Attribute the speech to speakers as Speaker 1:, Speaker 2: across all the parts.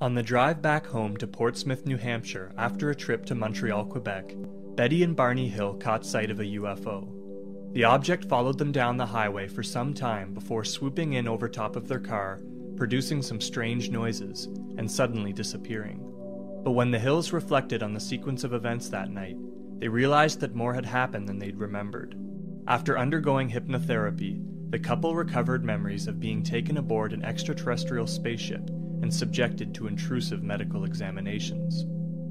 Speaker 1: On the drive back home to Portsmouth, New Hampshire, after a trip to Montreal, Quebec, Betty and Barney Hill caught sight of a UFO. The object followed them down the highway for some time before swooping in over top of their car, producing some strange noises, and suddenly disappearing. But when the Hills reflected on the sequence of events that night, they realized that more had happened than they'd remembered. After undergoing hypnotherapy, the couple recovered memories of being taken aboard an extraterrestrial spaceship and subjected to intrusive medical examinations.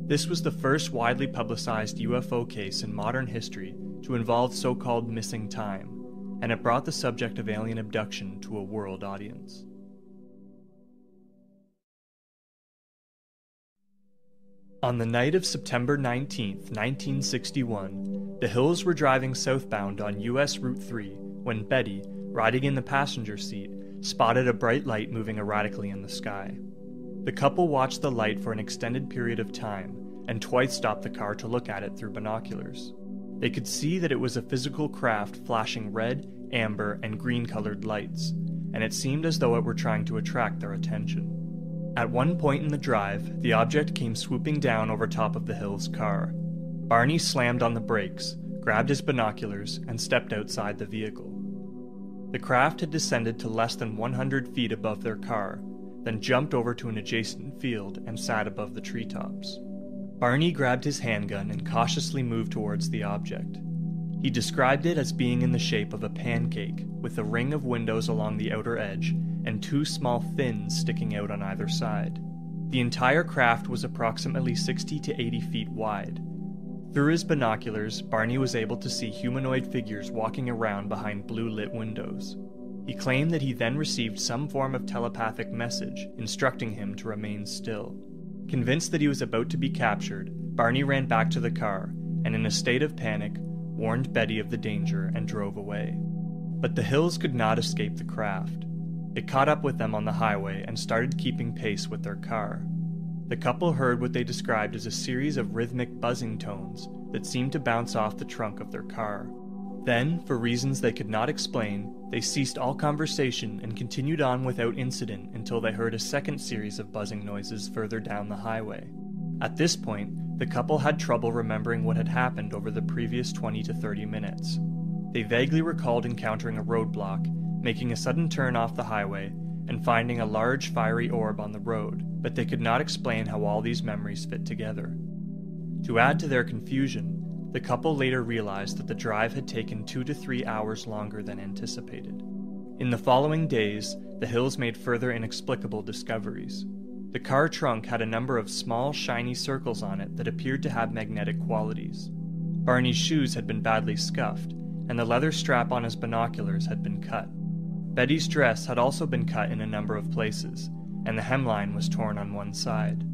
Speaker 1: This was the first widely publicized UFO case in modern history to involve so-called missing time, and it brought the subject of alien abduction to a world audience. On the night of September 19, 1961, the Hills were driving southbound on US Route 3 when Betty, riding in the passenger seat, spotted a bright light moving erratically in the sky. The couple watched the light for an extended period of time and twice stopped the car to look at it through binoculars. They could see that it was a physical craft flashing red, amber, and green-colored lights, and it seemed as though it were trying to attract their attention. At one point in the drive, the object came swooping down over top of the Hills' car. Barney slammed on the brakes, grabbed his binoculars, and stepped outside the vehicle. The craft had descended to less than 100 feet above their car, then jumped over to an adjacent field and sat above the treetops. Barney grabbed his handgun and cautiously moved towards the object. He described it as being in the shape of a pancake, with a ring of windows along the outer edge and two small fins sticking out on either side. The entire craft was approximately 60 to 80 feet wide. Through his binoculars, Barney was able to see humanoid figures walking around behind blue-lit windows. He claimed that he then received some form of telepathic message instructing him to remain still. Convinced that he was about to be captured, Barney ran back to the car and, in a state of panic, warned Betty of the danger and drove away. But the Hills could not escape the craft. It caught up with them on the highway and started keeping pace with their car. The couple heard what they described as a series of rhythmic buzzing tones that seemed to bounce off the trunk of their car. Then, for reasons they could not explain, they ceased all conversation and continued on without incident until they heard a second series of buzzing noises further down the highway. At this point, the couple had trouble remembering what had happened over the previous 20 to 30 minutes. They vaguely recalled encountering a roadblock, making a sudden turn off the highway, and finding a large fiery orb on the road, but they could not explain how all these memories fit together. To add to their confusion, the couple later realized that the drive had taken 2 to 3 hours longer than anticipated. In the following days, the Hills made further inexplicable discoveries. The car trunk had a number of small, shiny circles on it that appeared to have magnetic qualities. Barney's shoes had been badly scuffed, and the leather strap on his binoculars had been cut. Betty's dress had also been cut in a number of places, and the hemline was torn on one side.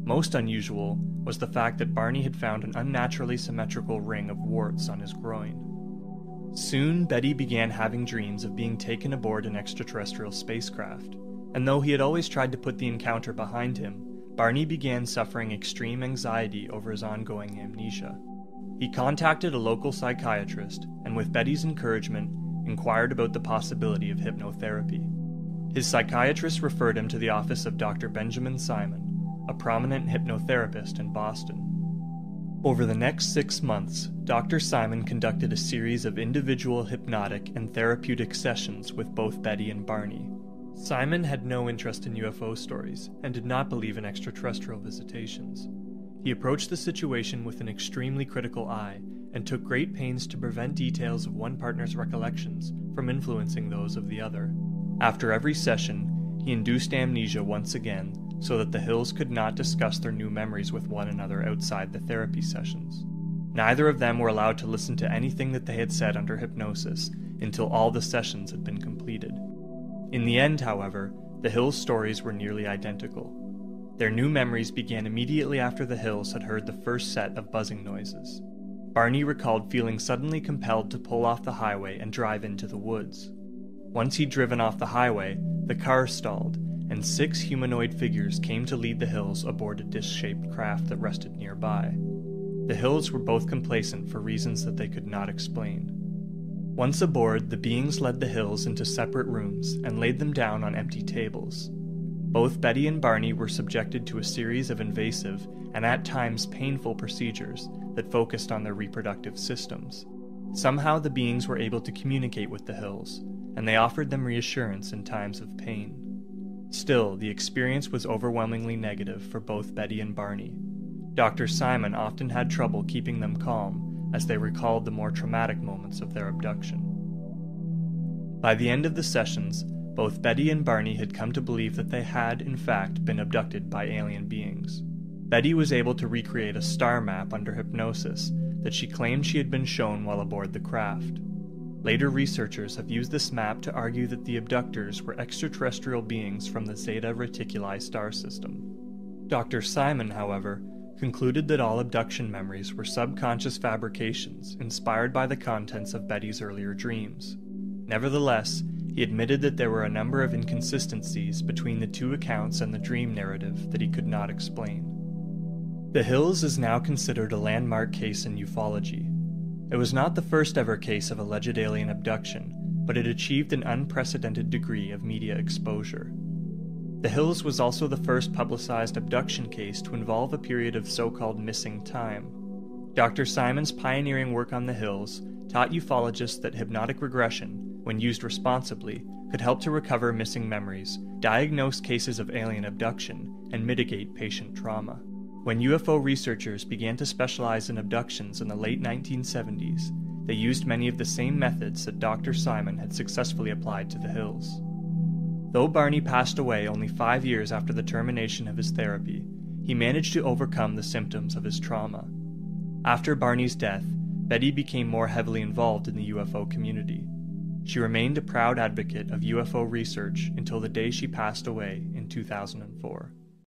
Speaker 1: Most unusual was the fact that Barney had found an unnaturally symmetrical ring of warts on his groin. Soon, Betty began having dreams of being taken aboard an extraterrestrial spacecraft, and though he had always tried to put the encounter behind him, Barney began suffering extreme anxiety over his ongoing amnesia. He contacted a local psychiatrist, and with Betty's encouragement, inquired about the possibility of hypnotherapy. His psychiatrist referred him to the office of Dr. Benjamin Simon, a prominent hypnotherapist in Boston. Over the next 6 months, Dr. Simon conducted a series of individual hypnotic and therapeutic sessions with both Betty and Barney. Simon had no interest in UFO stories and did not believe in extraterrestrial visitations. He approached the situation with an extremely critical eye and took great pains to prevent details of one partner's recollections from influencing those of the other. After every session, he induced amnesia once again so that the Hills could not discuss their new memories with one another outside the therapy sessions. Neither of them were allowed to listen to anything that they had said under hypnosis until all the sessions had been completed. In the end, however, the Hills' stories were nearly identical. Their new memories began immediately after the Hills had heard the first set of buzzing noises. Barney recalled feeling suddenly compelled to pull off the highway and drive into the woods. Once he'd driven off the highway, the car stalled, and 6 humanoid figures came to lead the Hills aboard a disc-shaped craft that rested nearby. The Hills were both complacent for reasons that they could not explain. Once aboard, the beings led the Hills into separate rooms and laid them down on empty tables. Both Betty and Barney were subjected to a series of invasive and at times painful procedures that focused on their reproductive systems. Somehow the beings were able to communicate with the Hills, and they offered them reassurance in times of pain. Still, the experience was overwhelmingly negative for both Betty and Barney. Dr. Simon often had trouble keeping them calm as they recalled the more traumatic moments of their abduction. By the end of the sessions, both Betty and Barney had come to believe that they had, in fact, been abducted by alien beings. Betty was able to recreate a star map under hypnosis that she claimed she had been shown while aboard the craft. Later researchers have used this map to argue that the abductors were extraterrestrial beings from the Zeta Reticuli star system. Dr. Simon, however, concluded that all abduction memories were subconscious fabrications inspired by the contents of Betty's earlier dreams. Nevertheless, he admitted that there were a number of inconsistencies between the two accounts and the dream narrative that he could not explain. The Hills is now considered a landmark case in ufology. It was not the first ever case of alleged alien abduction, but it achieved an unprecedented degree of media exposure. The Hills was also the first publicized abduction case to involve a period of so-called missing time. Dr. Simon's pioneering work on the Hills taught ufologists that hypnotic regression, when used responsibly, could help to recover missing memories, diagnose cases of alien abduction, and mitigate patient trauma. When UFO researchers began to specialize in abductions in the late 1970s, they used many of the same methods that Dr. Simon had successfully applied to the Hills. Though Barney passed away only 5 years after the termination of his therapy, he managed to overcome the symptoms of his trauma. After Barney's death, Betty became more heavily involved in the UFO community. She remained a proud advocate of UFO research until the day she passed away in 2004.